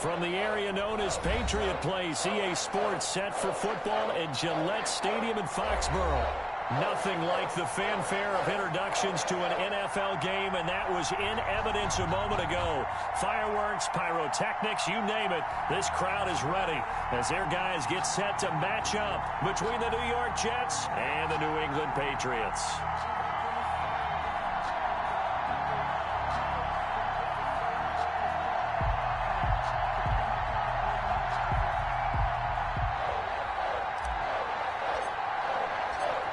From the area known as Patriot Place, EA Sports set for football at Gillette Stadium in Foxborough. Nothing like the fanfare of introductions to an NFL game, and that was in evidence a moment ago. Fireworks, pyrotechnics, you name it, this crowd is ready as their guys get set to match up between the New York Jets and the New England Patriots.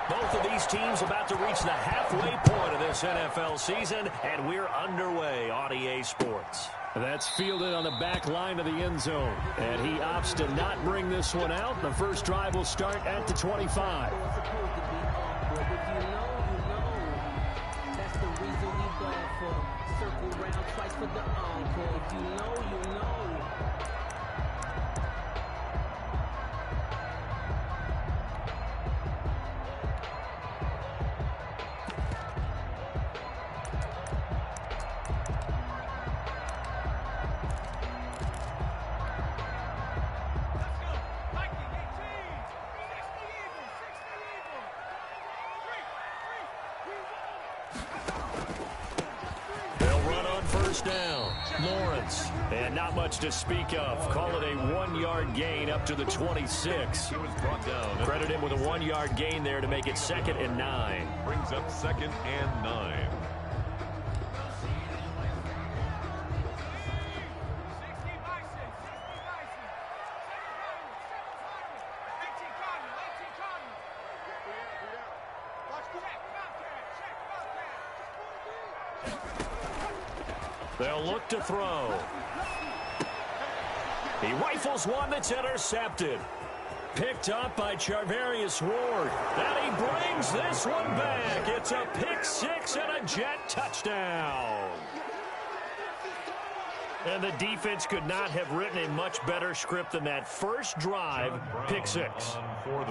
Both of these teams about to reach the halfway point of this NFL season, and we're underway on EA Sports. That's fielded on the back line of the end zone, and he opts to not bring this one out. The first drive will start at the 25. First down, Lawrence, and not much to speak of. Call it a 1-yard gain up to the 26. He was brought down. Credit him with a 1-yard gain there to make it 2nd and 9. Brings up 2nd and 9. They'll look to throw. He rifles one that's intercepted. Picked up by Charvarius Ward. And he brings this one back. It's a pick six and a Jet touchdown. And the defense could not have written a much better script than that first drive, pick six.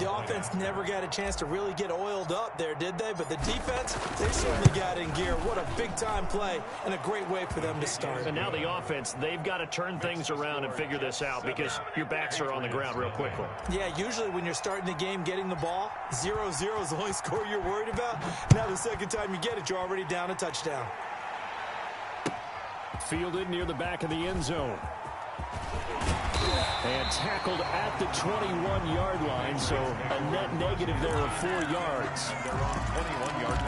The offense never got a chance to really get oiled up there, did they? But the defense, they certainly got in gear. What a big-time play and a great way for them to start. And now the offense, they've got to turn things around and figure this out because your backs are on the ground real quickly. Yeah, usually when you're starting the game, getting the ball, 0-0 is the only score you're worried about. Now the second time you get it, you're already down a touchdown. Fielded near the back of the end zone. And tackled at the 21-yard line, so a net negative there of 4 yards. They're on 21-yard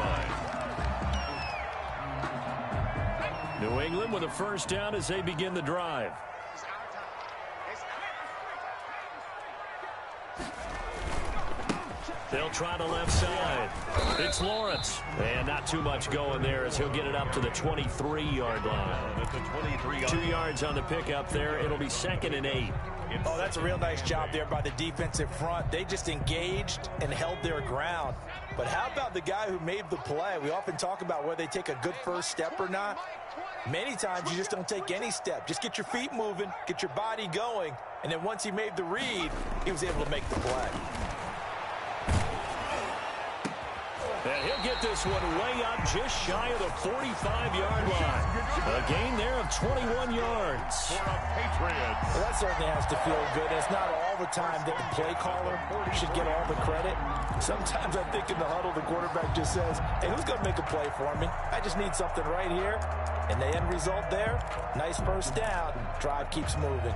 line. New England with a first down as they begin the drive. They'll try the left side. It's Lawrence. And not too much going there as he'll get it up to the 23-yard line. At the 23-yard 2 yards on the pickup there. It'll be 2nd and 8. Oh, that's a real nice job there by the defensive front. They just engaged and held their ground. But how about the guy who made the play? We often talk about whether they take a good first step or not. Many times you just don't take any step. Just get your feet moving, get your body going. And then once he made the read, he was able to make the play. And he'll get this one way up just shy of the 45-yard line. A gain there of 21 yards. For the Patriots. Well, that certainly has to feel good. It's not all the time that the play caller should get all the credit. Sometimes I think in the huddle, the quarterback just says, hey, who's going to make a play for me? I just need something right here. And the end result there, nice first down. Drive keeps moving.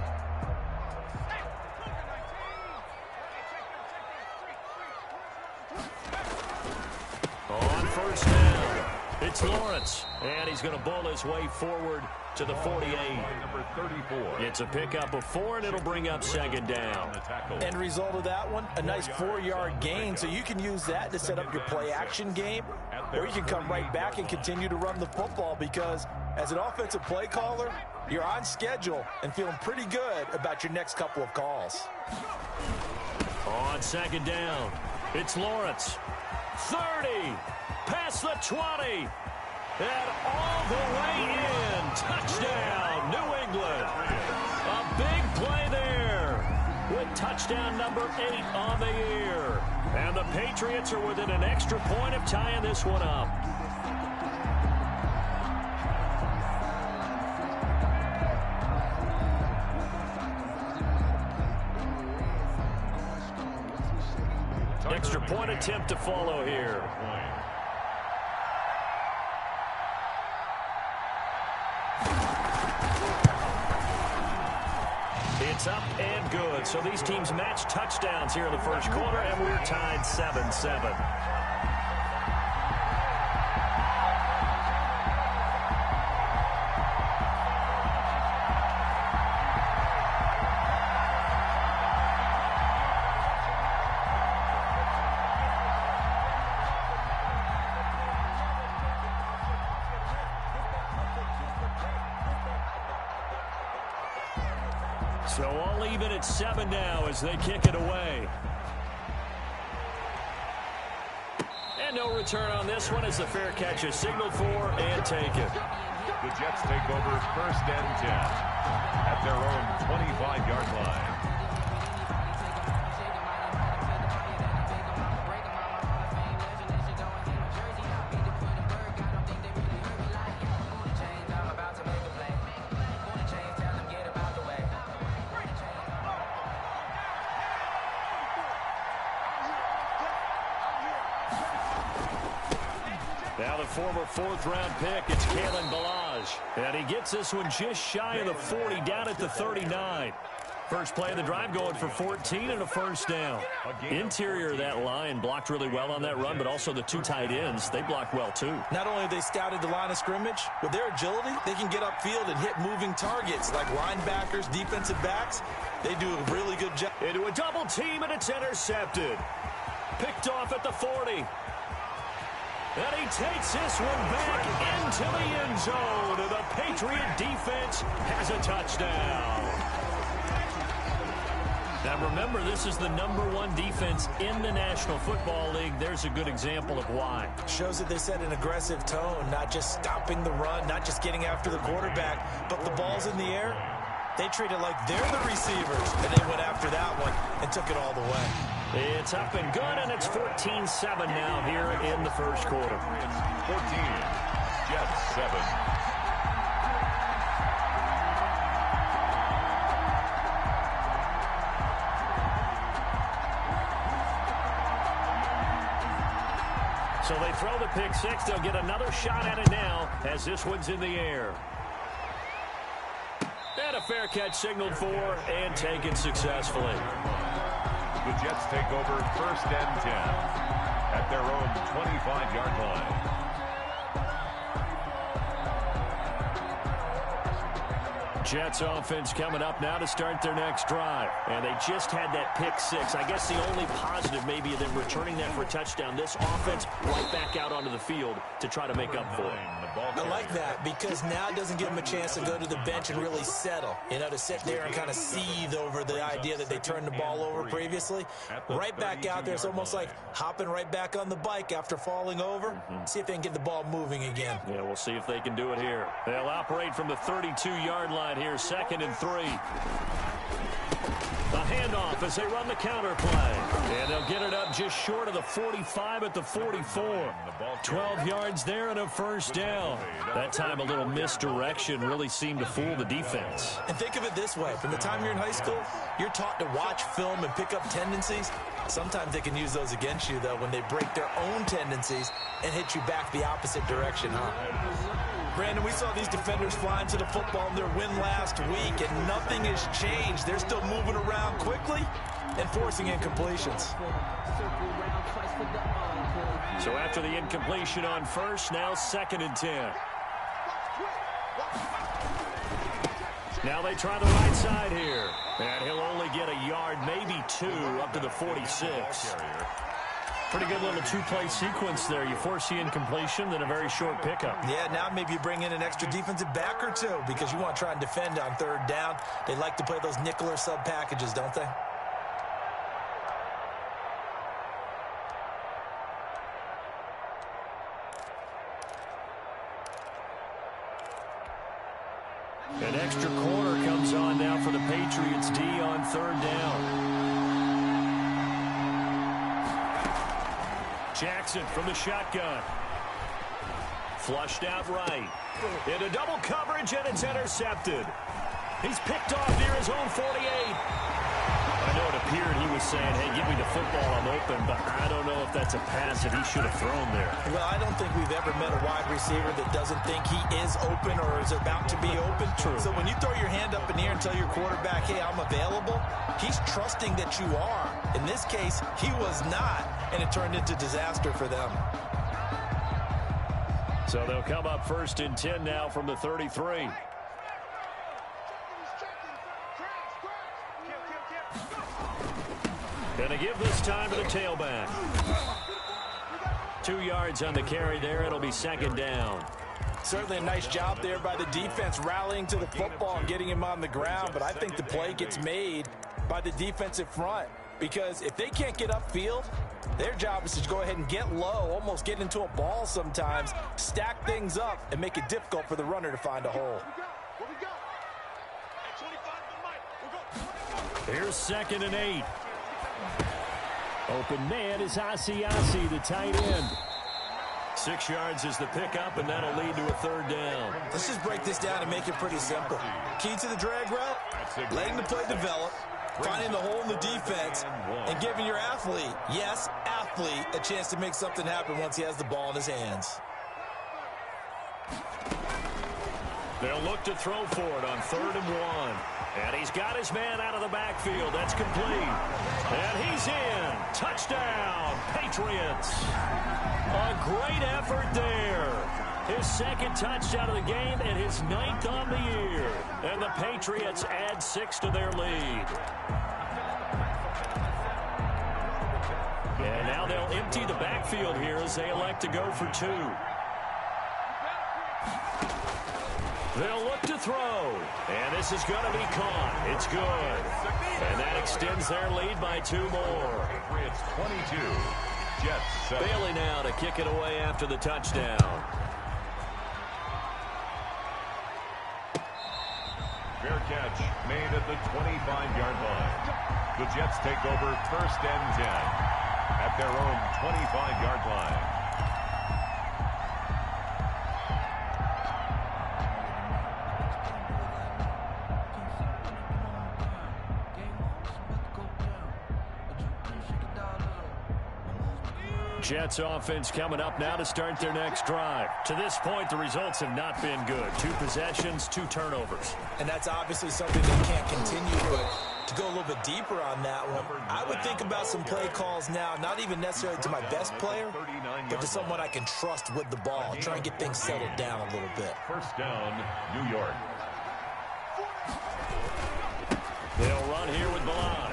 On first down, it's Lawrence, and he's going to bowl his way forward to the 48. Number 34. It's a pickup of 4, and it'll bring up 2nd down. End result of that one, a nice 4-yard gain, so you can use that to set up your play-action game, or you can come right back and continue to run the football because as an offensive play caller, you're on schedule and feeling pretty good about your next couple of calls. On 2nd down, it's Lawrence. 30, past the 20, and all the way in. Touchdown, New England. A big play there with touchdown number 8 on the year. And the Patriots are within an extra point of tying this one up. Point attempt to follow here. It's up and good. So these teams match touchdowns here in the first quarter, and we're tied 7-7. So all even at 7 now as they kick it away. And no return on this one as the fair catch is signaled for and taken. The Jets take over 1st and 10 at their own 25-yard line. Now the former 4th-round pick, it's Kalen Ballage. And he gets this one just shy of the 40, down at the 39. First play of the drive going for 14 and a first down. Interior of that line blocked really well on that run, but also the 2 tight ends, they blocked well too. Not only have they scouted the line of scrimmage, with their agility, they can get upfield and hit moving targets like linebackers, defensive backs. They do a really good job. Into a double team, and it's intercepted. Picked off at the 40. And he takes this one back into the end zone. And the Patriot defense has a touchdown. Now remember, this is the #1 defense in the National Football League. There's a good example of why. Shows that they set an aggressive tone, not just stopping the run, not just getting after the quarterback, but the ball's in the air. They treat it like they're the receivers, and they went after that one and took it all the way. It's up and good, and it's 14-7 now here in the first quarter. 14, Jets 7. So they throw the pick six. They'll get another shot at it now as this one's in the air. And a fair catch signaled for and taken successfully. The Jets take over 1st and 10 at their own 25-yard line. Jets offense coming up now to start their next drive. And they just had that pick six. I guess the only positive maybe of them returning that for a touchdown. This offense right back out onto the field to try to make up for it. I like that because now it doesn't give them a chance to go to the bench and really settle. You know, to sit there and kind of seethe over the idea that they turned the ball over previously. Right back out there. It's almost like hopping right back on the bike after falling over. See if they can get the ball moving again. Yeah, we'll see if they can do it here. They'll operate from the 32-yard line here, 2nd and 3. The handoff as they run the counter play. And they'll get it up just short of the 45 at the 44. 12 yards there and a first down. That time a little misdirection really seemed to fool the defense. And think of it this way. From the time you're in high school, you're taught to watch film and pick up tendencies. Sometimes they can use those against you, though, when they break their own tendencies and hit you back the opposite direction, huh? Brandon, we saw these defenders flying to the football in their win last week, and nothing has changed. They're still moving around quickly and forcing incompletions. So after the incompletion on first, now 2nd and 10. Now they try the right side here. And he'll only get a yard, maybe 2, up to the 46. Pretty good little 2-play sequence there. You force the incompletion, then a very short pickup. Yeah, now maybe you bring in an extra defensive back or two because you want to try and defend on 3rd down. They like to play those nickel or sub packages, don't they? An extra corner comes on now for the Patriots D on 3rd down. Jackson from the shotgun. Flushed out right. Into double coverage, and it's intercepted. He's picked off near his own 48. And it appeared he was saying, hey, give me the football, I'm open, but I don't know if that's a pass that he should have thrown there. Well, I don't think we've ever met a wide receiver that doesn't think he is open or is about to be open. True. So when you throw your hand up in the air and tell your quarterback, hey, I'm available, he's trusting that you are. In this case, he was not, and it turned into disaster for them. So they'll come up 1st and 10 now from the 33. Gonna give this time to the tailback. 2 yards on the carry there. It'll be 2nd down. Certainly a nice job there by the defense rallying to the football and getting him on the ground, but I think the play gets made by the defensive front because if they can't get upfield, their job is to go ahead and get low, almost get into a ball sometimes, stack things up, and make it difficult for the runner to find a hole. Here's 2nd and 8. Open man is Asiasi, the tight end. 6 yards is the pickup, and that'll lead to a 3rd down. Let's just break this down and make it pretty simple. Key to the drag route, letting the play develop, finding the hole in the defense, and giving your athlete, yes, athlete, a chance to make something happen once he has the ball in his hands. They'll look to throw for it on 3rd and 1. And he's got his man out of the backfield. That's complete. And he's in. Touchdown, Patriots. A great effort there. His 2nd touchdown of the game and his 9th on the year. And the Patriots add 6 to their lead. And now they'll empty the backfield here as they elect to go for 2. They'll look to throw. And this is going to be caught. It's good. And that extends their lead by 2 more. Patriots 22. Jets 7. Bailey now to kick it away after the touchdown. Fair catch made at the 25-yard line. The Jets take over 1st and 10 at their own 25-yard line. Jets offense coming up now to start their next drive. To this point, the results have not been good. 2 possessions, 2 turnovers. And that's obviously something that can't continue, but to go a little bit deeper on that one, I would think about some play calls now, not even necessarily to my best player, but to someone I can trust with the ball. Try and get things settled down a little bit. 1st down, New York. They'll run here with Balaj.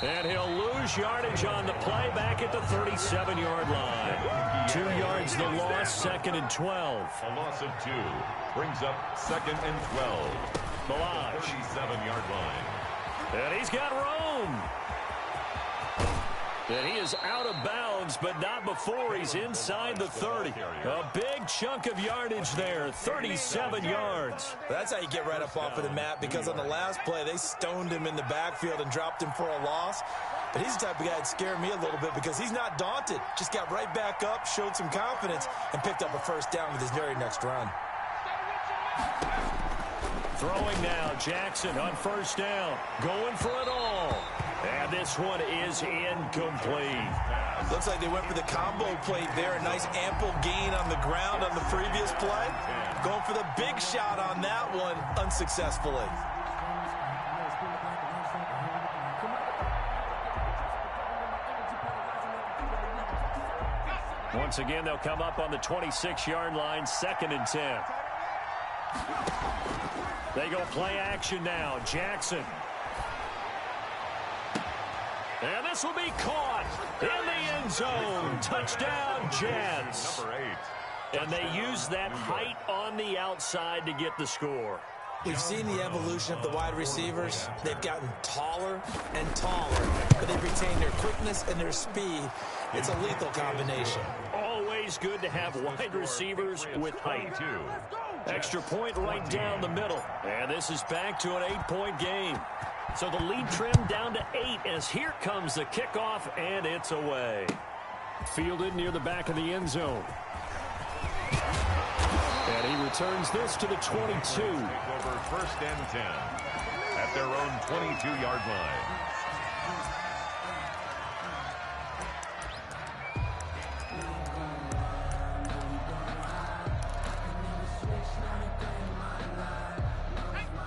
And he'll lose yardage on the play back at the 37-yard line. 2 yards the loss, 2nd and 12. A loss of 2 brings up 2nd and 12. Balaj. 37-yard line. And he's got room. And he is out of bounds, but not before he's inside the 30. A big chunk of yardage there, 37 yards. That's how you get right up off of the mat, because on the last play, they stoned him in the backfield and dropped him for a loss. But he's the type of guy that scared me a little bit because he's not daunted. Just got right back up, showed some confidence, and picked up a 1st down with his very next run. Throwing now, Jackson on 1st down, going for it all. And this one is incomplete. Looks like they went for the combo plate there. A nice ample gain on the ground on the previous play. Going for the big shot on that one unsuccessfully. Once again, they'll come up on the 26-yard line, 2nd and 10. They go play action now. Jackson. And this will be caught in the end zone. Touchdown, Jets. Number 8. And they use that height on the outside to get the score. We've seen the evolution of the wide receivers. They've gotten taller and taller, but they've retained their quickness and their speed. It's a lethal combination. Always good to have wide receivers with height. Extra point right down the middle. And this is back to an 8-point game. So the lead trimmed down to 8 as here comes the kickoff, and it's away. Fielded near the back of the end zone. And he returns this to the 22. Take over 1st and 10 at their own 22-yard line.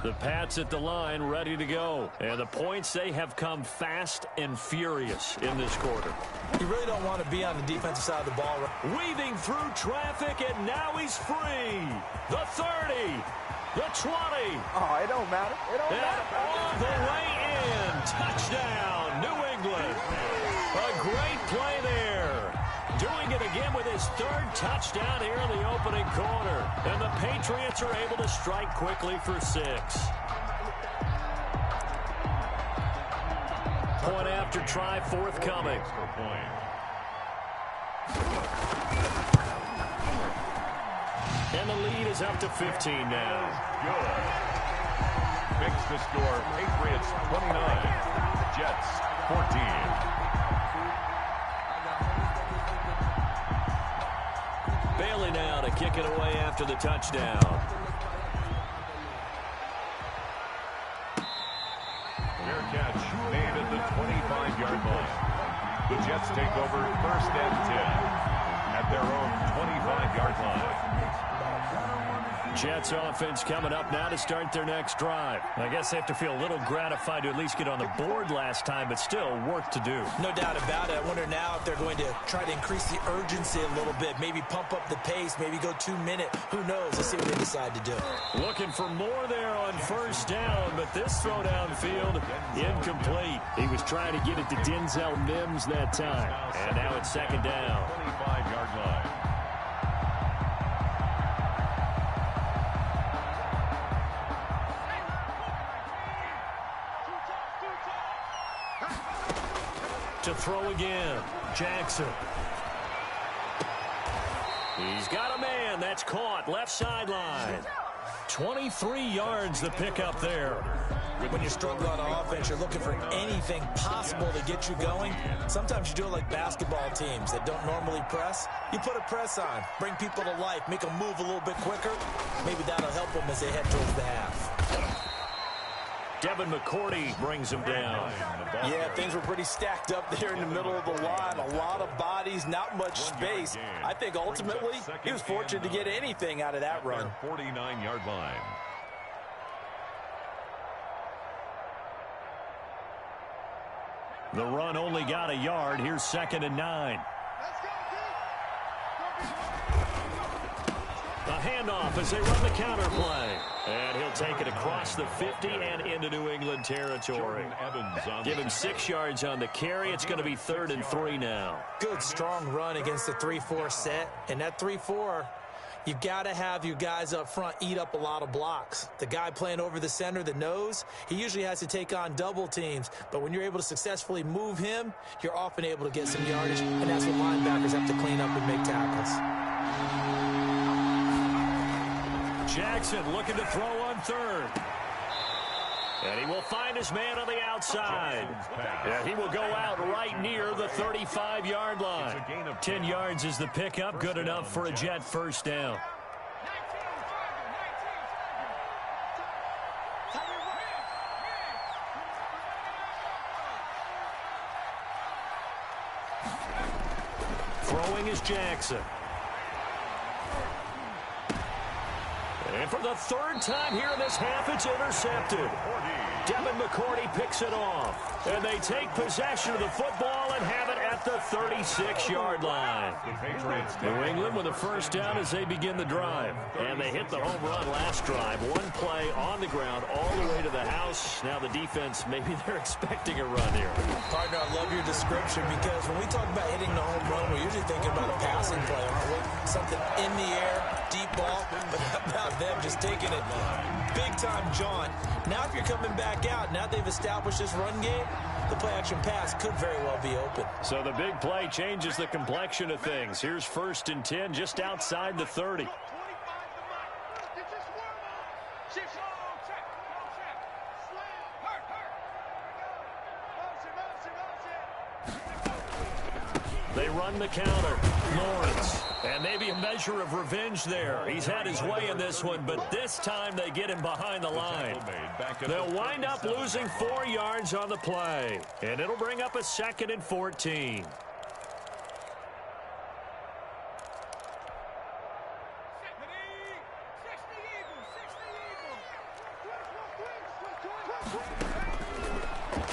The Pats at the line, ready to go. And the points, they have come fast and furious in this quarter. You really don't want to be on the defensive side of the ball. Weaving through traffic, and now he's free. The 30, the 20. Oh, it don't matter. It don't matter. All the way in. Touchdown, New England. A great play there. Doing it again with his third touchdown here in the opening quarter. And the Patriots are able to strike quickly for 6. Point after try forthcoming. And the lead is up to 15 now. Good. Makes the score Patriots 29, Jets 14. Bailey now to kick it away after the touchdown. Fair catch made at the 25-yard line. The Jets take over 1st and 10 at their own 25-yard line. Jets offense coming up now to start their next drive. I guess they have to feel a little gratified to at least get on the board last time, but still work to do. No doubt about it. I wonder now if they're going to try to increase the urgency a little bit, maybe pump up the pace, maybe go 2-minute. Who knows? Let's see what they decide to do. Looking for more there on 1st down, but this throw downfield incomplete. He was trying to get it to Denzel Mims that time. And now it's 2nd down. 25-yard line. To throw again, Jackson. He's got a man. That's caught. Left sideline. 23 yards the pickup there. When you're struggling on offense, you're looking for anything possible to get you going. Sometimes you do it like basketball teams that don't normally press. You put a press on, bring people to life, make them move a little bit quicker. Maybe that'll help them as they head towards the half. Devin McCourty brings him down. Yeah, things were pretty stacked up there in the middle of the line. A lot of bodies, not much space. I think ultimately he was fortunate to get anything out of that run. 49-yard line. The run only got a yard. Here's 2nd and 9. A handoff as they run the counter play. And he'll take it across the 50 and into New England territory. Give him 6 yards on the carry. It's going to be 3rd and 3 now. Good, strong run against the 3-4 set. And that 3-4, you've got to have your guys up front eat up a lot of blocks. The guy playing over the center, the nose, he usually has to take on double teams. But when you're able to successfully move him, you're often able to get some yardage. And that's what linebackers have to clean up and make tackles. Jackson looking to throw on 3rd. And he will find his man on the outside. And he will go out right near the 35-yard line. 10 yards is the pickup. Good enough for a Jet 1st down. Throwing is Jackson. And for the 3rd time here in this half, it's intercepted. Devin McCourty picks it off. And they take possession of the football and have it at the 36-yard line. New England with a 1st down as they begin the drive. And they hit the home run last drive. One play on the ground all the way to the house. Now the defense, maybe they're expecting a run here. Partner, I love your description because when we talk about hitting the home run, we're usually thinking about a passing play, aren't we? Something in the air, deep ball, but how about them just taking it big-time jaunt. Now if you're coming back out, now they've established this run game, the play-action pass could very well be open. So the big play changes the complexion of things. Here's 1st and 10 just outside the 30. They run the counter. Lawrence. And maybe a measure of revenge there. He's had his way in this one, but this time they get him behind the line. They'll wind up losing 4 yards on the play. And it'll bring up a 2nd and 14.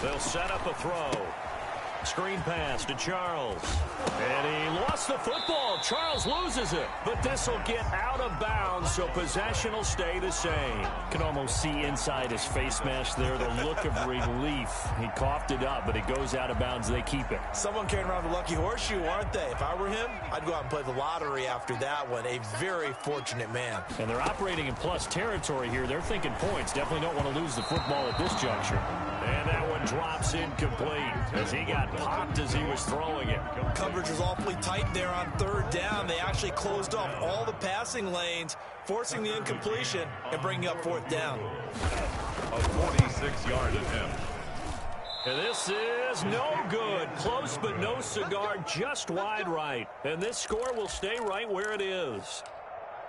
They'll set up a throw. Screen pass to Charles. And he lost the football. Charles loses it. But this will get out of bounds, so possession will stay the same. Can almost see inside his face mask there, the look of relief. He coughed it up, but it goes out of bounds. They keep it. Someone carrying around the lucky horseshoe, aren't they? If I were him, I'd go out and play the lottery after that one. A very fortunate man. And they're operating in plus territory here. They're thinking points. Definitely don't want to lose the football at this juncture. And that one drops incomplete as he got popped as he was throwing it. Coverage was awfully tight there on third down. They actually closed off all the passing lanes, forcing the incompletion and bringing up fourth down. A 46-yard attempt. And this is no good. Close but no cigar, just wide right. And this score will stay right where it is.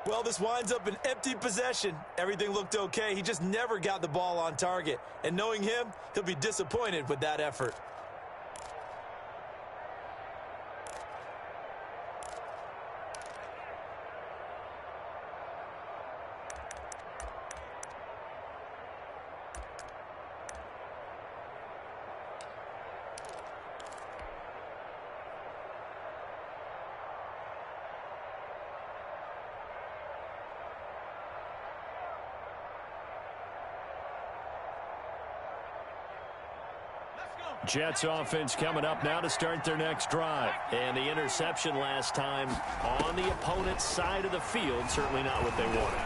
Well, this winds up an empty possession. Everything looked okay. He just never got the ball on target. And knowing him, he'll be disappointed with that effort. Jets offense coming up now to start their next drive. And the interception last time on the opponent's side of the field, certainly not what they wanted.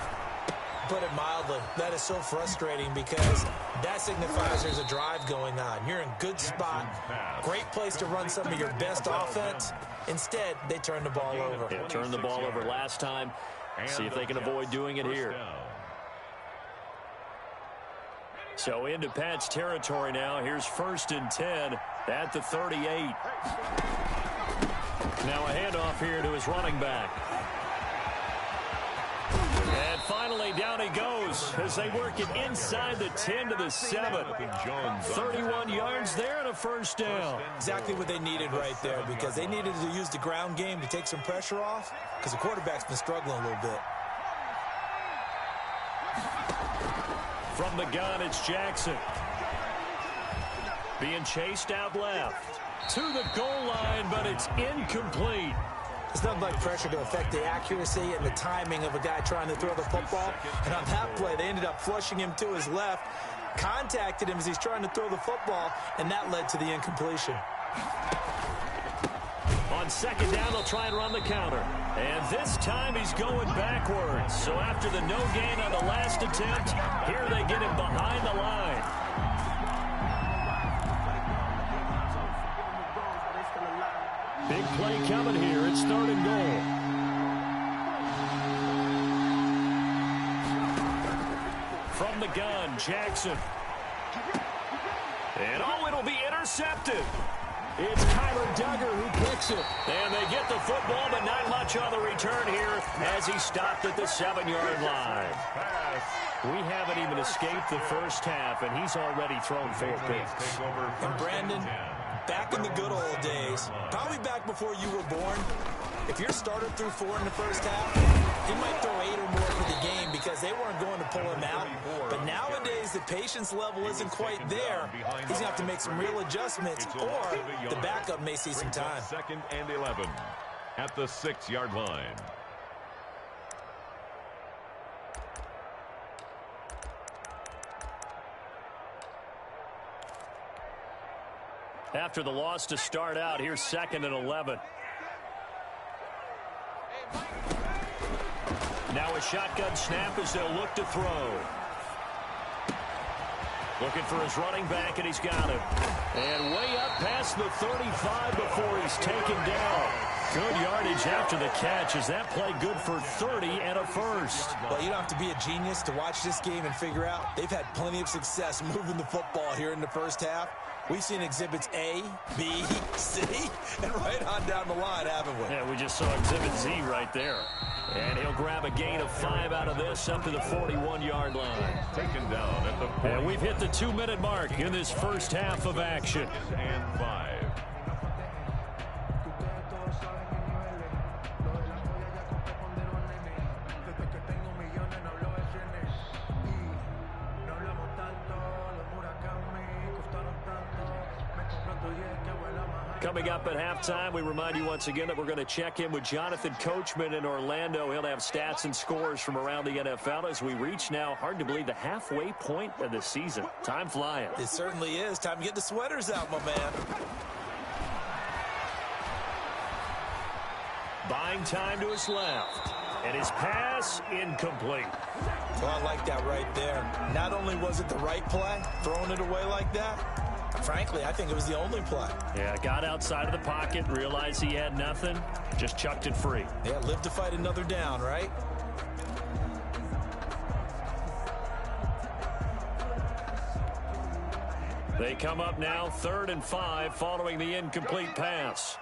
Put it mildly, that is so frustrating because that signifies there's a drive going on. You're in good spot, great place to run some of your best offense. Instead, they turn the ball over. Yeah, turned the ball over last time. See if they can avoid doing it here. So into Pat's territory now. Here's 1st and 10 at the 38. Now a handoff here to his running back. And finally down he goes as they work it inside the 10 to the 7. 31 yards there and a first down. Exactly what they needed right there because they needed to use the ground game to take some pressure off because the quarterback's been struggling a little bit. From the gun, it's Jackson. Being chased out left. To the goal line, but it's incomplete. It's nothing like pressure to affect the accuracy and the timing of a guy trying to throw the football. And on that play, they ended up flushing him to his left, contacted him as he's trying to throw the football, and that led to the incompletion. On second down, they'll try and run the counter. And this time he's going backwards. So after the no gain on the last attempt, here they get him behind the line. Big play coming here. It's 3rd and goal. From the gun, Jackson. And it'll be intercepted. It's Kyler Duggar who picks it. And they get the football, but not much on the return here as he stopped at the 7-yard line. We haven't even escaped the first half, and he's already thrown 4 picks. And Brandon, back in the good old days, probably back before you were born, if your starter threw 4 in the first half, he might throw 8 or more for the game because they weren't going to pull him out. But nowadays, the patience level isn't quite there. He's going to have to make some real adjustments, or the backup may see some time. 2nd and 11 at the 6-yard line. After the loss to start out, here's 2nd and 11. Now a shotgun snap as they'll look to throw. Looking for his running back, and he's got him. And way up past the 35 before he's taken down. Good yardage after the catch. Is that play good for 30 and a first? Well, you don't have to be a genius to watch this game and figure out they've had plenty of success moving the football here in the first half. We've seen exhibits A, B, C, and right on down the line, haven't we? Yeah, we just saw exhibit Z right there. And he'll grab a gain of 5 out of this up to the 41-yard line. Taken down at the And we've hit the 2-minute mark in this first half of action. and 5. Coming up at halftime, we remind you once again that we're going to check in with Jonathan Coachman in Orlando. He'll have stats and scores from around the NFL as we reach now, hard to believe, the halfway point of the season. Time flying. It certainly is. Time to get the sweaters out, my man. Buying time to his left. And his pass incomplete. Well, I like that right there. Not only was it the right play, throwing it away like that, frankly, I think it was the only play. Yeah, got outside of the pocket, realized he had nothing, just chucked it free. Yeah, live to fight another down, right? They come up now 3rd and 5 following the incomplete pass.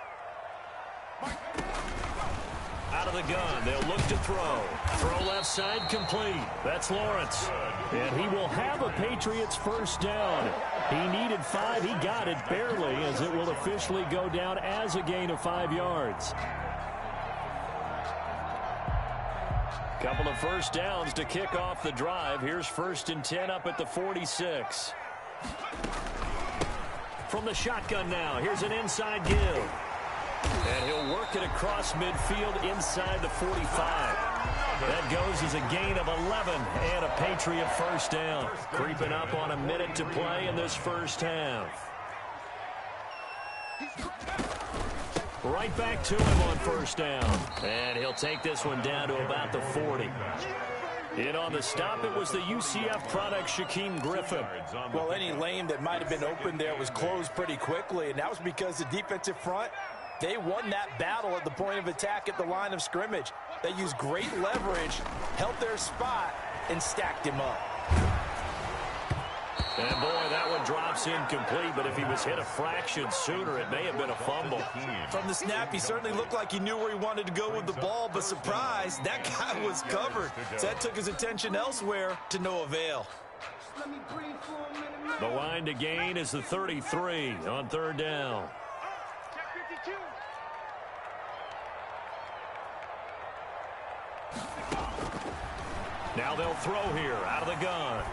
Out of the gun, they'll look to throw. Throw left side complete. That's Lawrence. And he will have a Patriots first down. He needed 5. He got it barely, as it will officially go down as a gain of 5 yards. Couple of first downs to kick off the drive. Here's 1st and 10 up at the 46. From the shotgun now, here's an inside give. And he'll work it across midfield inside the 45. That goes as a gain of 11 and a Patriot first down. Creeping up on a minute to play in this first half. Right back to him on first down. And he'll take this one down to about the 40. In on the stop, it was the UCF product, Shaquem Griffin. Well, any lane that might have been open there was closed pretty quickly, and that was because the defensive front, they won that battle at the point of attack at the line of scrimmage. They used great leverage, held their spot, and stacked him up. And boy, that one drops incomplete, but if he was hit a fraction sooner, it may have been a fumble. From the snap, he certainly looked like he knew where he wanted to go with the ball, but surprise, that guy was covered. So that took his attention elsewhere to no avail. The line to gain is the 33 on 3rd down. Now they'll throw here out of the gun.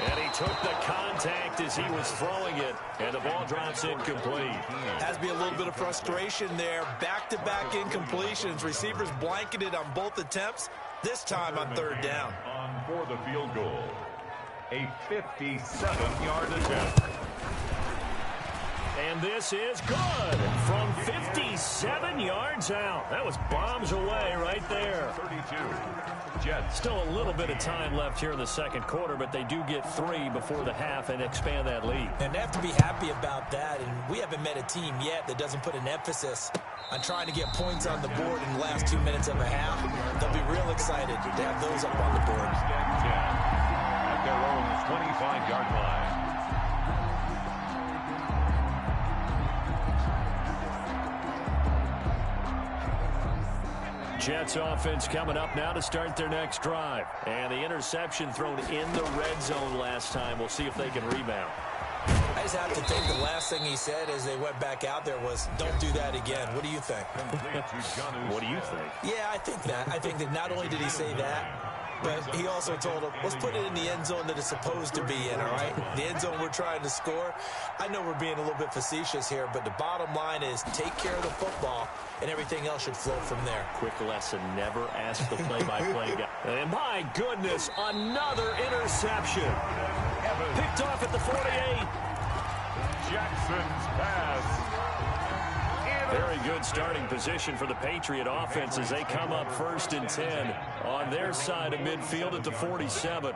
And he took the contact as he was throwing it, and the ball drops incomplete. Has to be a little bit of frustration there. Back-to-back incompletions. Receivers blanketed on both attempts, this time on 3rd down. On for the field goal. A 57-yard attempt. And this is good from 57 yards out. That was bombs away right there. 32. Jets. Still a little bit of time left here in the second quarter, but they do get 3 before the half and expand that lead. And they have to be happy about that. And we haven't met a team yet that doesn't put an emphasis on trying to get points on the board in the last 2 minutes of a half. They'll be real excited to have those up on the board. At their own 25-yard line. Jets offense coming up now to start their next drive. And the interception thrown in the red zone last time. We'll see if they can rebound. I just have to think the last thing he said as they went back out there was, don't do that again. What do you think? What do you think? Yeah, I think that. I think that not only did he say that, but he also told him, let's put it in the end zone that it's supposed to be in, all right? The end zone we're trying to score. I know we're being a little bit facetious here, but the bottom line is take care of the football, and everything else should flow from there. Quick lesson, never ask the play-by-play guy. And my goodness, another interception. Picked off at the 48. Jackson's pass. Very good starting position for the Patriot offense as they come up 1st and 10 on their side of midfield at the 47.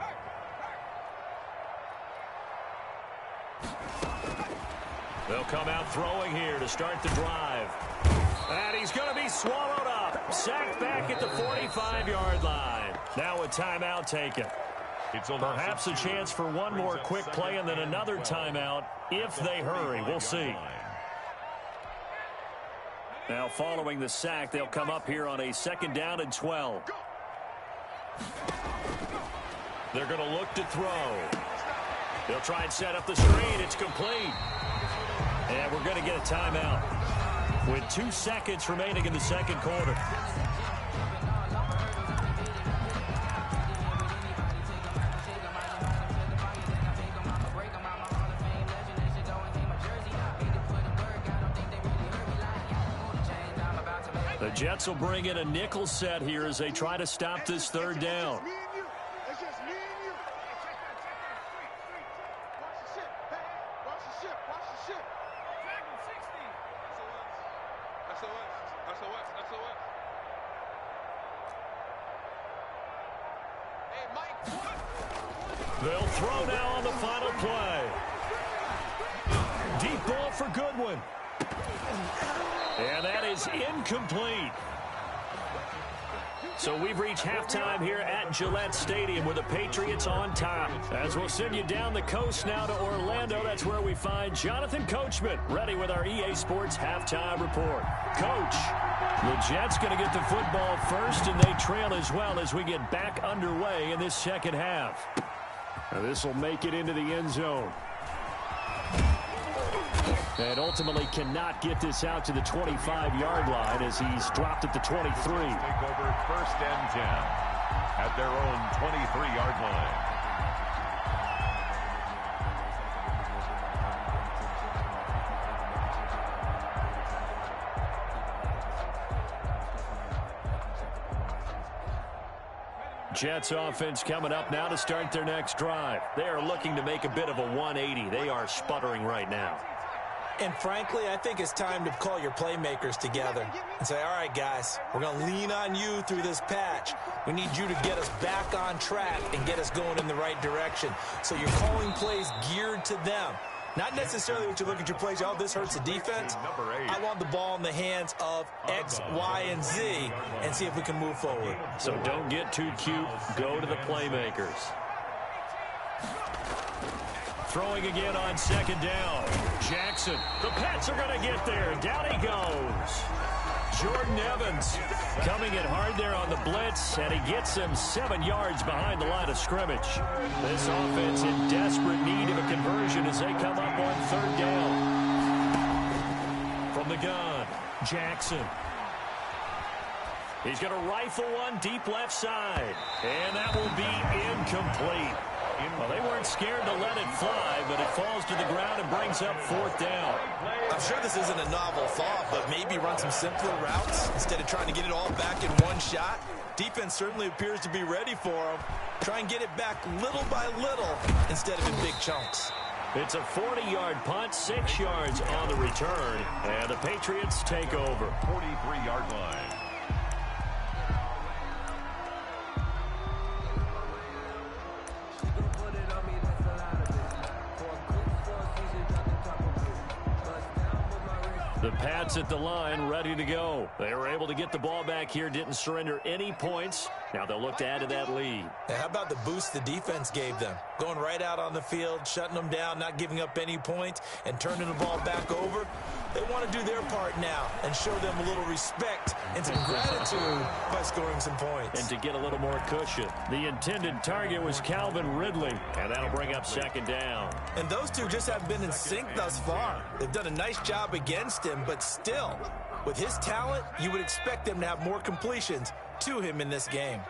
They'll come out throwing here to start the drive. And he's going to be swallowed up. Sacked back at the 45-yard line. Now a timeout taken. Perhaps a chance for one more quick play and then another timeout if they hurry. We'll see. Now following the sack, they'll come up here on a 2nd down and 12. They're going to look to throw. They'll try and set up the screen. It's complete. And we're going to get a timeout with 2 seconds remaining in the second quarter. The Jets will bring in a nickel set here as they try to stop this third down. They'll throw now on the final play. Deep ball for Goodwin. And that is incomplete. So we've reached halftime here at Gillette Stadium with the Patriots on top. As we'll send you down the coast now to Orlando, that's where we find Jonathan Coachman ready with our EA Sports halftime report. Coach, the Jets going to get the football first, and they trail as well as we get back underway in this second half. Now this will make it into the end zone. And ultimately cannot get this out to the 25-yard line as he's dropped at the 23. Take over first and 10 at their own 23-yard line. Jets offense coming up now to start their next drive. They are looking to make a bit of a 180. They are sputtering right now. And frankly, I think it's time to call your playmakers together and say, all right, guys, we're going to lean on you through this patch. We need you to get us back on track and get us going in the right direction. So you're calling plays geared to them. Not necessarily what you look at your plays, oh, this hurts the defense. I want the ball in the hands of X, Y, and Z and see if we can move forward. So don't get too cute. Go to the playmakers. Throwing again on second down. Jackson. The Pats are going to get there. Down he goes. Jordan Evans coming in hard there on the blitz, and he gets him 7 yards behind the line of scrimmage. This offense in desperate need of a conversion as they come up on third down. From the gun, Jackson. He's going to rifle one deep left side, and that will be incomplete. Well, they weren't scared to let it fly, but it falls to the ground and brings up fourth down. I'm sure this isn't a novel thought, but maybe run some simpler routes instead of trying to get it all back in one shot. Defense certainly appears to be ready for them. Try and get it back little by little instead of in big chunks. It's a 40-yard punt, 6 yards on the return, and the Patriots take over. 43-yard line. The Pats at the line, ready to go. They were able to get the ball back here, didn't surrender any points. Now they'll look to add to that lead. Now, how about the boost the defense gave them? Going right out on the field, shutting them down, not giving up any points, and turning the ball back over. They want to do their part now and show them a little respect and some gratitude by scoring some points. And to get a little more cushion. The intended target was Calvin Ridley, and that'll bring up second down. And those two just haven't been in sync thus far. They've done a nice job against him, but still, with his talent, you would expect them to have more completions to him in this game.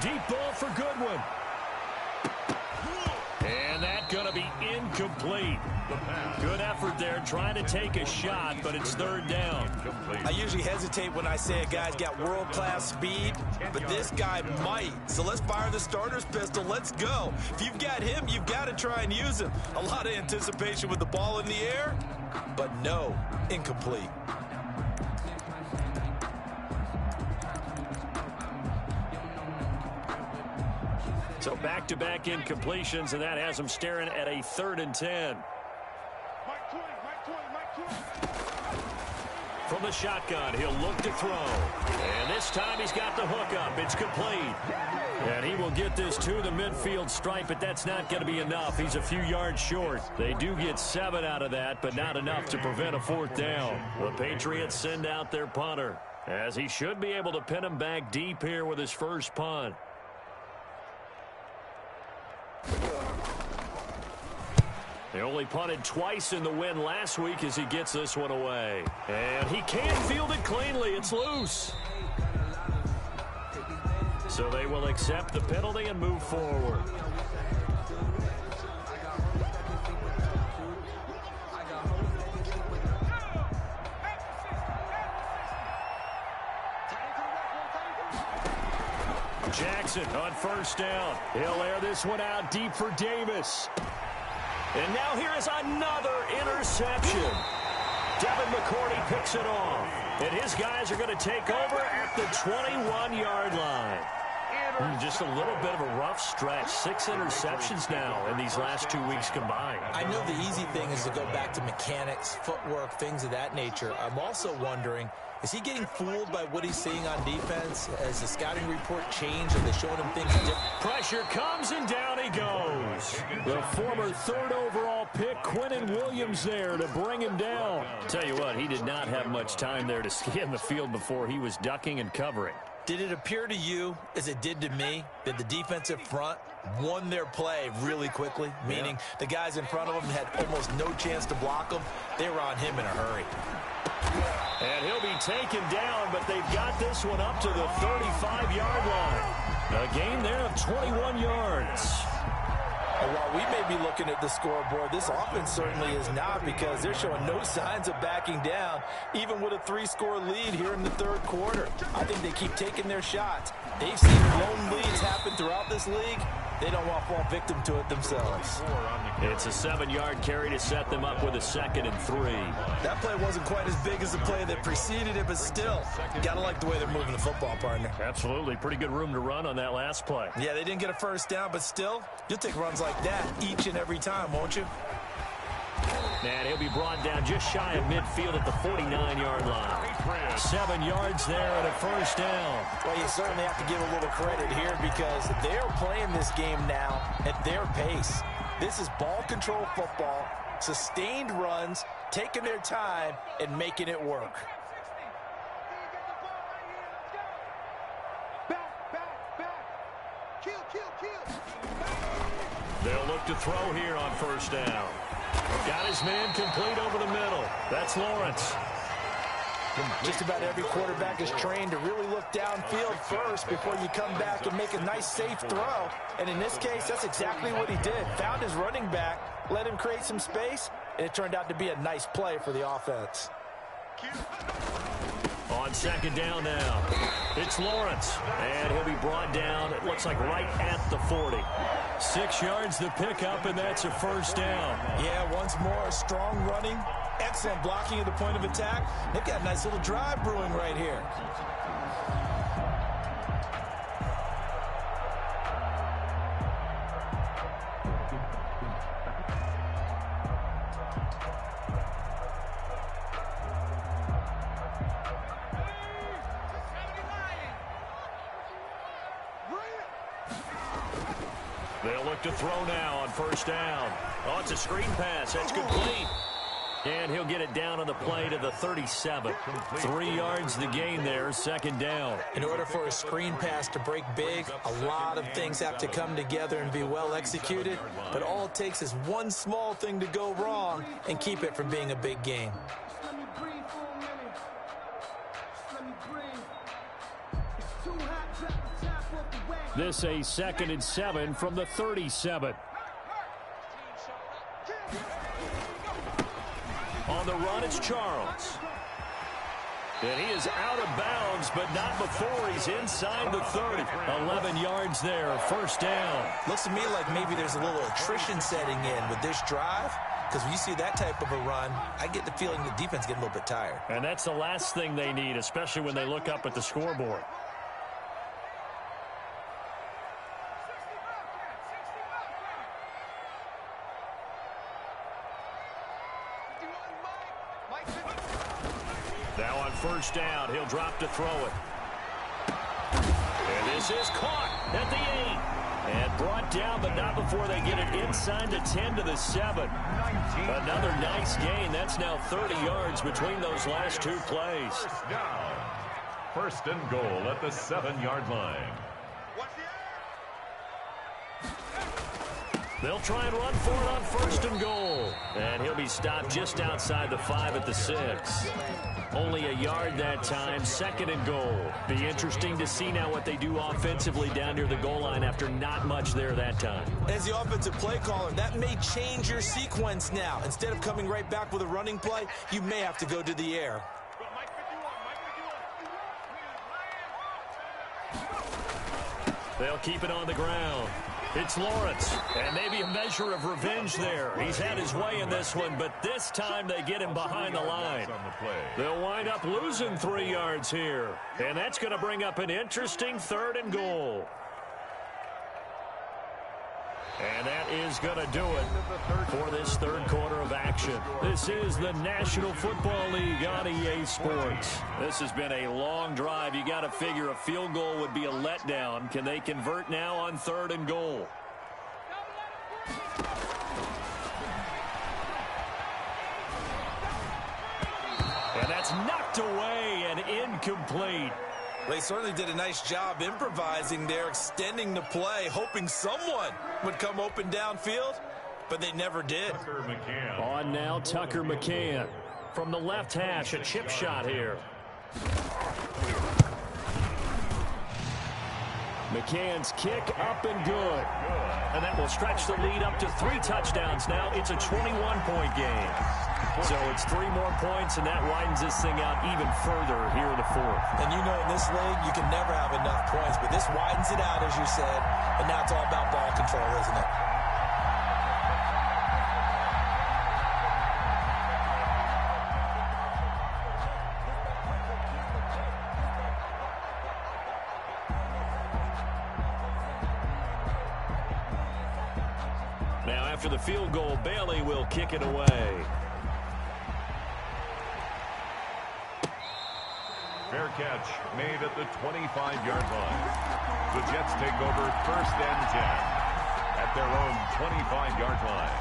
Deep ball for Goodwin. And that's going to be incomplete. Good effort there, trying to take a shot, but it's third down. I usually hesitate when I say a guy's got world-class speed, but this guy might. So let's fire the starter's pistol. Let's go. If you've got him, you've got to try and use him. A lot of anticipation with the ball in the air, but no, incomplete. So back-to-back incompletions, and that has him staring at a 3rd and 10. From the shotgun, he'll look to throw. And this time he's got the hook up. It's complete. And he will get this to the midfield stripe, but that's not going to be enough. He's a few yards short. They do get 7 out of that, but not enough to prevent a 4th down. The Patriots send out their punter, as he should be able to pin him back deep here with his first punt. They only punted twice in the win last week as he gets this one away. And he can't field it cleanly. It's loose. So they will accept the penalty and move forward. Johnson on first down. He'll air this one out deep for Davis. And now here is another interception. Devin McCourty picks it off. And his guys are going to take over at the 21-yard line. Just a little bit of a rough stretch. 6 interceptions now in these last 2 weeks combined. I know the easy thing is to go back to mechanics, footwork, things of that nature. I'm also wondering, is he getting fooled by what he's seeing on defense? Has the scouting report changed? Are they showing him things different? Pressure comes, and down he goes. The former 3rd overall pick, Quinnen Williams, there to bring him down. Tell you what, he did not have much time there to scan the field before he was ducking and covering. Did it appear to you, as it did to me, that the defensive front won their play really quickly? Meaning the guys in front of them had almost no chance to block them. They were on him in a hurry. And he'll be taken down, but they've got this one up to the 35-yard line. A gain there of 21 yards. And while we may be looking at the scoreboard, this offense certainly is not, because they're showing no signs of backing down, even with a 3-score lead here in the 3rd quarter. I think they keep taking their shots. They've seen blown leads happen throughout this league. They don't want to fall victim to it themselves. It's a 7-yard carry to set them up with a 2nd and 3. That play wasn't quite as big as the play that preceded it, but still, you got to like the way they're moving the football, partner. Absolutely. Pretty good room to run on that last play. Yeah, they didn't get a first down, but still, you'll take runs like that each and every time, won't you? And he'll be brought down just shy of midfield at the 49-yard line. 7 yards there and a first down. Well, you certainly have to give a little credit here, because they're playing this game now at their pace. This is ball control football, sustained runs, taking their time, and making it work. They'll look to throw here on first down. Got his man complete over the middle. That's Lawrence. Just about every quarterback is trained to really look downfield first before you come back and make a nice, safe throw. And in this case, that's exactly what he did. Found his running back, let him create some space, and it turned out to be a nice play for the offense. On second down now, it's Lawrence, and he'll be brought down, it looks like right at the 40. 6 yards the pickup, and that's a first down. Yeah, once more, strong running, excellent blocking at the point of attack. They've got a nice little drive brewing right here. They'll look to throw now on first down. Oh, it's a screen pass. That's complete. And he'll get it down on the play to the 37. 3 yards the gain there, second down. In order for a screen pass to break big, a lot of things have to come together and be well executed. But all it takes is one small thing to go wrong and keep it from being a big gain. This a 2nd and 7 from the 37. On the run, it's Charles. And he is out of bounds, but not before he's inside the 30. 11 yards there, first down. Looks to me like maybe there's a little attrition setting in with this drive, because when you see that type of a run, I get the feeling the defense getting a little bit tired. And that's the last thing they need, especially when they look up at the scoreboard. Now on first down, he'll drop to throw it. And this is caught at the 8. And brought down, but not before they get it inside the 10 to the 7. Another nice gain. That's now 30 yards between those last 2 plays. First and goal at the 7-yard line. They'll try and run for it on first and goal. And he'll be stopped just outside the 5 at the 6. Only a yard that time, 2nd and goal. Be interesting to see now what they do offensively down near the goal line after not much there that time. As the offensive play caller, that may change your sequence now. Instead of coming right back with a running play, you may have to go to the air. They'll keep it on the ground. It's Lawrence, and maybe a measure of revenge there. He's had his way in this one, but this time they get him behind the line. They'll wind up losing 3 yards here, and that's going to bring up an interesting 3rd and goal. And that is going to do it for this 3rd quarter of action. This is the National Football League on EA Sports. This has been a long drive. You got to figure a field goal would be a letdown. Can they convert now on 3rd and goal? And that's knocked away and incomplete. They certainly did a nice job improvising there, extending the play, hoping someone would come open downfield, but they never did. On now, Tucker McCann. From the left hash, a chip shot here. McCann's kick up and good. And that will stretch the lead up to 3 touchdowns now. It's a 21-point game. So it's 3 more points, and that widens this thing out even further here in the 4th. And you know in this league, you can never have enough points, but this widens it out, as you said, and now it's all about ball control, isn't it? Now after the field goal, Bailey will kick it away. Fair catch made at the 25-yard line. The Jets take over 1st and 10 at their own 25-yard line.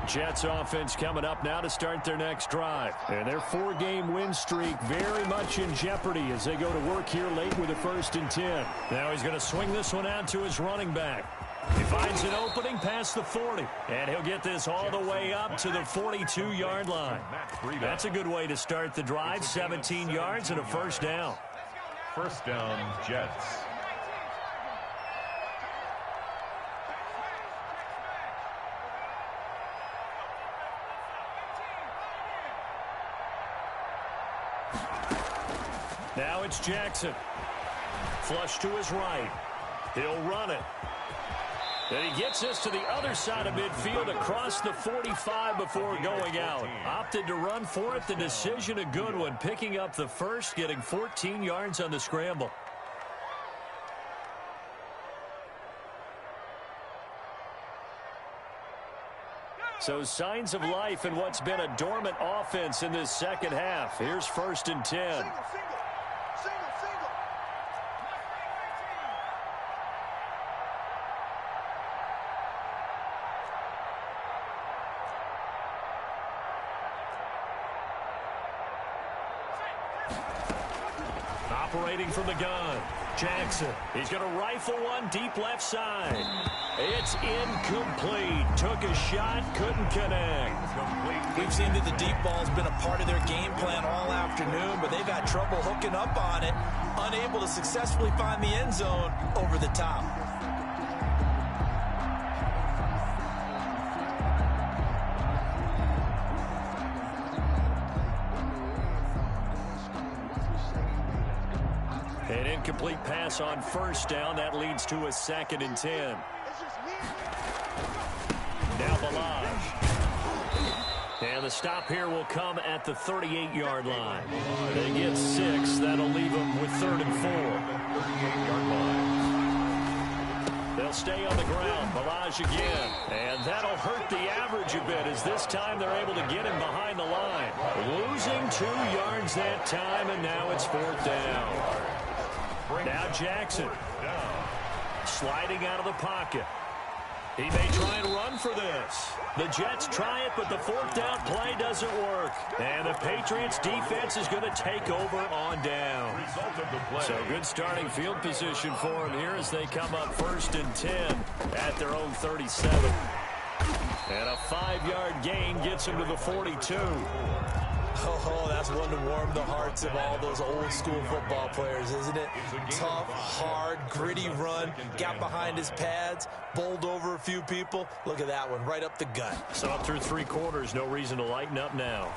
Jets offense coming up now to start their next drive. And their 4-game win streak very much in jeopardy as they go to work here late with a 1st and 10. Now he's going to swing this one out to his running back. He finds an opening past the 40, and he'll get this all the way up to the 42-yard line. That's a good way to start the drive, 17 yards and a 1st down. 1st down, Jets. Now it's Jackson. Flush to his right. He'll run it. And he gets this to the other side of midfield across the 45 before going out. Opted to run for it. The decision a good one. Picking up the 1st, getting 14 yards on the scramble. So signs of life in what's been a dormant offense in this 2nd half. Here's 1st and 10. Operating from the gun, Jackson. He's going to rifle one deep left side. It's incomplete. Took a shot, couldn't connect. We've seen that the deep ball's been a part of their game plan all afternoon, but they've had trouble hooking up on it, unable to successfully find the end zone over the top. An incomplete pass on 1st down. That leads to a 2nd and 10. Now Balaj. And the stop here will come at the 38-yard line. They get 6. That'll leave them with 3rd and 4. 38-yard line. They'll stay on the ground. Balaj again. And that'll hurt the average a bit as this time they're able to get him behind the line. Losing 2 yards that time, and now it's 4th down. Now Jackson sliding out of the pocket. He may try and run for this. The Jets try it, but the 4th down play doesn't work. And the Patriots defense is going to take over on down. So good starting field position for them here as they come up 1st and 10 at their own 37. And a 5-yard gain gets them to the 42. Oh, that's one to warm the hearts of all those old-school football players, isn't it? Tough, hard, gritty run, got behind his pads, bowled over a few people. Look at that one, right up the gut. So up through 3 quarters, no reason to lighten up now.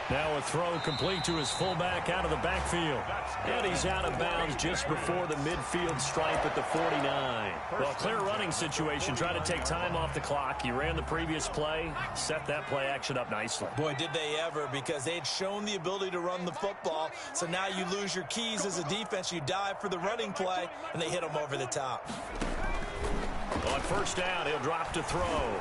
Now a throw complete to his fullback out of the backfield. And he's out of bounds just before the midfield stripe at the 49. Well, clear running situation. Try to take time off the clock. He ran the previous play, set that play action up nicely. Boy, did they ever, because they had shown the ability to run the football. So now you lose your keys as a defense. You dive for the running play, and they hit him over the top. On first down, he'll drop to throw.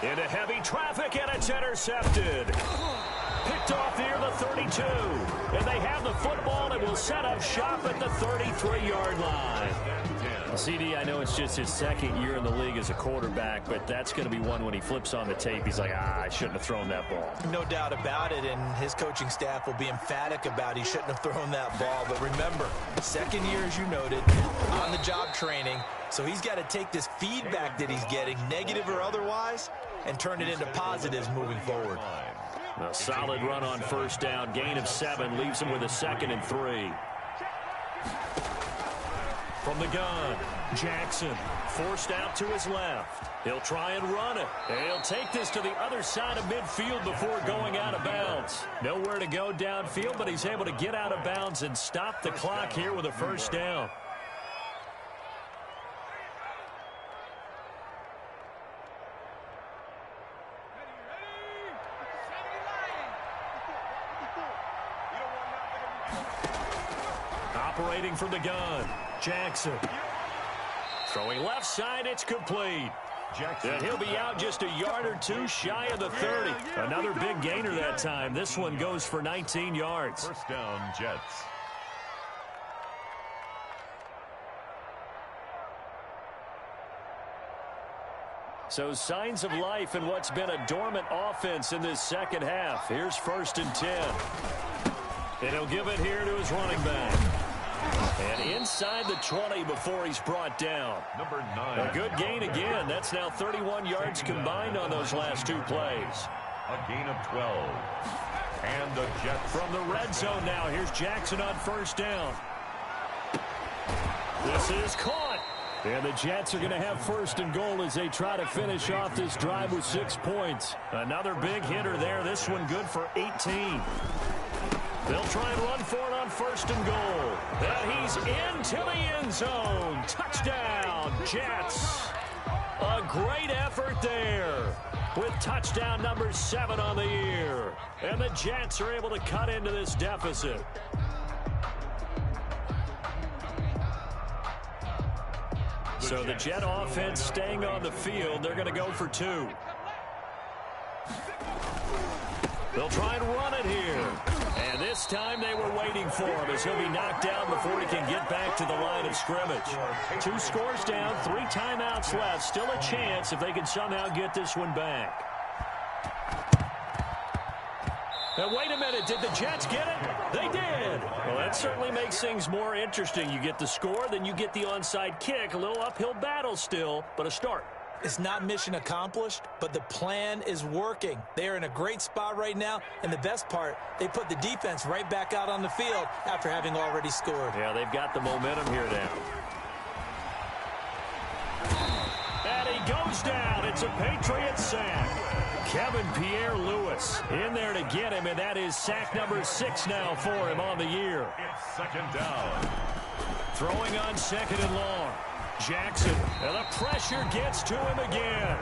Into heavy traffic, and it's intercepted. Picked off near the 32. And they have the football and will set up shop at the 33-yard line. CD, I know it's just his second year in the league as a quarterback, but that's going to be one when he flips on the tape. He's like, I shouldn't have thrown that ball. No doubt about it, and his coaching staff will be emphatic about he shouldn't have thrown that ball. But remember, second year, as you noted, on-the-job training. So he's got to take this feedback that he's getting, negative or otherwise, and turn it into positives moving forward. A solid run on first down. Gain of 7 leaves him with a 2nd and 3. From the gun, Jackson forced out to his left. He'll try and run it. And he'll take this to the other side of midfield before going out of bounds. Nowhere to go downfield, but he's able to get out of bounds and stop the clock here with a first down. Operating from the gun, Jackson. Throwing left side, it's complete. And he'll be out just a yard or two shy of the 30. Another big gainer that time. This one goes for 19 yards. First down, Jets. So signs of life in what's been a dormant offense in this second half. Here's 1st and 10. And he'll give it here to his running back. And inside the 20 before he's brought down. Number 9. A good gain again. That's now 31 yards combined on those last 2 plays. A gain of 12. And the Jets. From the red zone now, here's Jackson on first down. This is caught. And the Jets are going to have 1st and goal as they try to finish off this drive with 6 points. Another big hitter there. This one good for 18. They'll try and run for it on 1st and goal. And he's into the end zone. Touchdown, Jets. A great effort there with touchdown number 7 on the year. And the Jets are able to cut into this deficit. So the Jet offense staying on the field. They're going to go for 2. They'll try and run it here. And this time they were waiting for him as he'll be knocked down before he can get back to the line of scrimmage. 2 scores down, 3 timeouts left. Still a chance if they can somehow get this one back. Now, wait a minute. Did the Jets get it? They did. Well, that certainly makes things more interesting. You get the score, then you get the onside kick. A little uphill battle still, but a start. It's not mission accomplished, but the plan is working. They are in a great spot right now, and the best part, they put the defense right back out on the field after having already scored. Yeah, they've got the momentum here now. And he goes down. It's a Patriot sack. Kevin Pierre-Lewis in there to get him, and that is sack number 6 now for him on the year. It's 2nd down. Throwing on 2nd and long. Jackson, and the pressure gets to him again.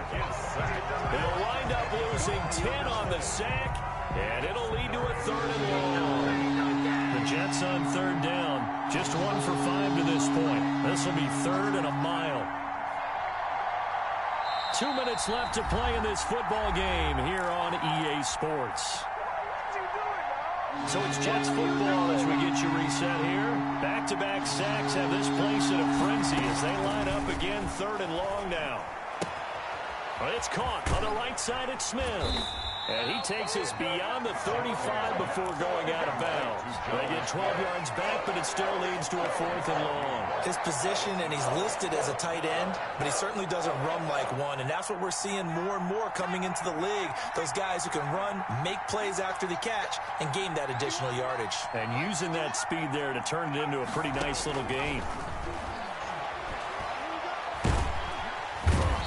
They'll wind up losing 10 on the sack, and it'll lead to a 3rd and long. The Jets on 3rd down, just 1 for 5 to this point. This will be 3rd and a mile. 2 minutes left to play in this football game here on EA Sports. So it's Jets football as we get you reset here. Back-to-back sacks have this place in a frenzy as they line up again 3rd and long now. It's caught on the right side at Smith. And he takes us beyond the 35 before going out of bounds. They get 12 yards back, but it still leads to a 4th and long. His position, and he's listed as a tight end, but he certainly doesn't run like one. And that's what we're seeing more and more coming into the league. Those guys who can run, make plays after the catch, and gain that additional yardage. And using that speed there to turn it into a pretty nice little gain.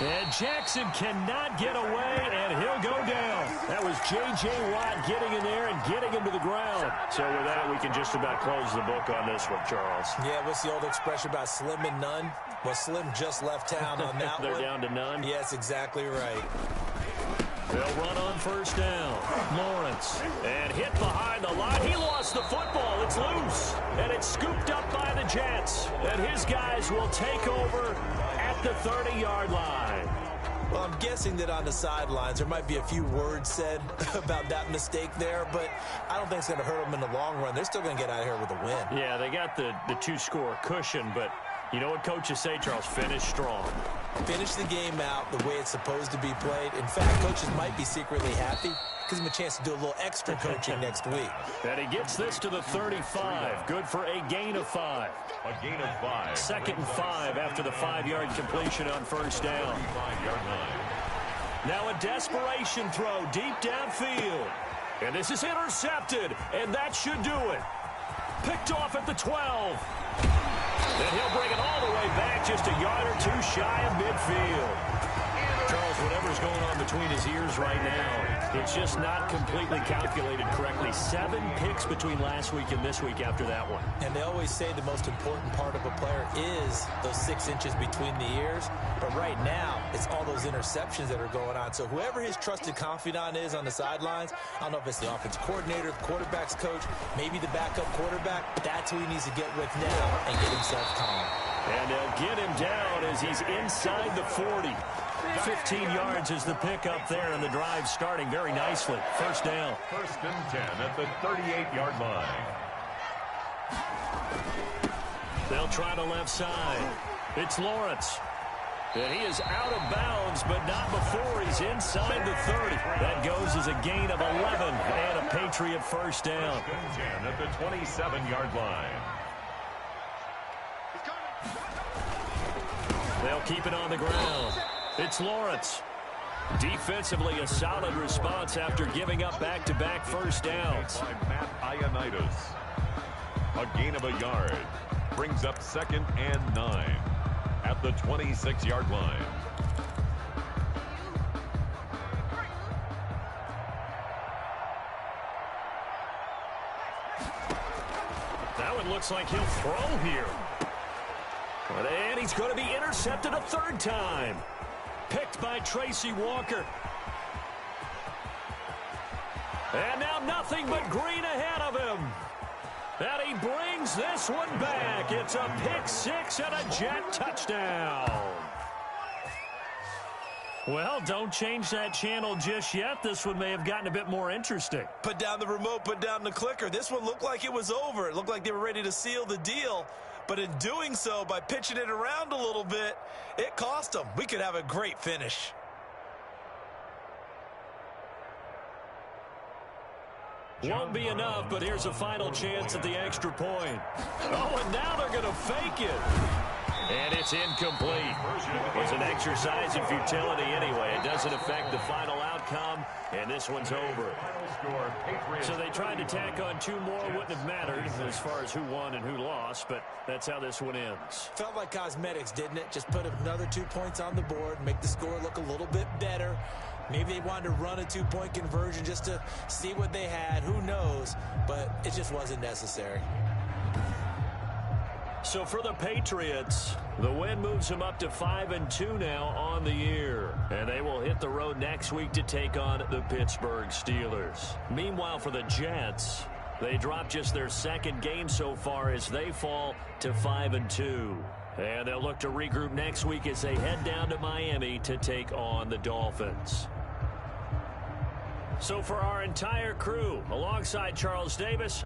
And Jackson cannot get away, and he'll go down. That was J.J. Watt getting in there and getting him to the ground. So with that, we can just about close the book on this one, Charles. Yeah, what's the old expression about slim and none? Well, Slim just left town on that They're one. down to none? Yes, exactly right. They'll run on first down. Lawrence. And hit behind the line. He lost the football. It's loose. And it's scooped up by the Jets. And his guys will take over at the 30-yard line. Well, I'm guessing that on the sidelines there might be a few words said about that mistake there, but I don't think it's going to hurt them in the long run. They're still going to get out of here with a win. Yeah, they got the two-score cushion, but you know what coaches say, Charles? Finish strong. Finish the game out the way it's supposed to be played. In fact, coaches might be secretly happy. Gives him a chance to do a little extra coaching next week. And he gets this to the 35. Good for a gain of 5. A gain of 5. 2nd and 5 after the 5-yard completion on first down. 35-yard line. Now a desperation throw deep downfield. And this is intercepted, and that should do it. Picked off at the 12. And he'll bring it all the way back, just a yard or two shy of midfield. Charles, whatever's going on between his ears right now, it's just not completely calculated correctly. 7 picks between last week and this week after that one. And they always say the most important part of a player is those 6 inches between the ears. But right now, it's all those interceptions that are going on. So whoever his trusted confidant is on the sidelines, I don't know if it's the offensive coordinator, the quarterback's coach, maybe the backup quarterback, that's who he needs to get with now and get himself calm. And they'll get him down as he's inside the 40. 15 yards is the pickup there, and the drive starting very nicely. First down. 1st and 10 at the 38-yard line. They'll try the left side. It's Lawrence. And he is out of bounds, but not before he's inside the 30. That goes as a gain of 11 and a Patriot first down. 1st and 10 at the 27-yard line. They'll keep it on the ground. It's Lawrence. Defensively, a solid response after giving up back-to-back first downs. By Matt Ioannidis. A gain of a yard. Brings up 2nd and 9 at the 26-yard line. That one looks like he'll throw here. And he's going to be intercepted a 3rd time. Picked by Tracy Walker. And now nothing but green ahead of him. And he brings this one back. It's a pick 6 and a Jet touchdown. Well, don't change that channel just yet. This one may have gotten a bit more interesting. Put down the remote, put down the clicker. This one looked like it was over. It looked like they were ready to seal the deal. But in doing so, by pitching it around a little bit, it cost them. We could have a great finish. Won't be enough, but here's a final chance at the extra point. Oh, and now they're going to fake it. And it's incomplete. It's an exercise in futility anyway. It doesn't affect the final outcome, and this one's over. So they tried to tack on 2 more. Wouldn't have mattered as far as who won and who lost, but that's how this one ends. Felt like cosmetics, didn't it? Just put another 2 points on the board, make the score look a little bit better. Maybe they wanted to run a 2-point conversion just to see what they had. Who knows? But it just wasn't necessary. So for the Patriots, the win moves them up to 5-2 now on the year. And they will hit the road next week to take on the Pittsburgh Steelers. Meanwhile, for the Jets, they drop just their 2nd game so far as they fall to 5-2. And they'll look to regroup next week as they head down to Miami to take on the Dolphins. So for our entire crew, alongside Charles Davis,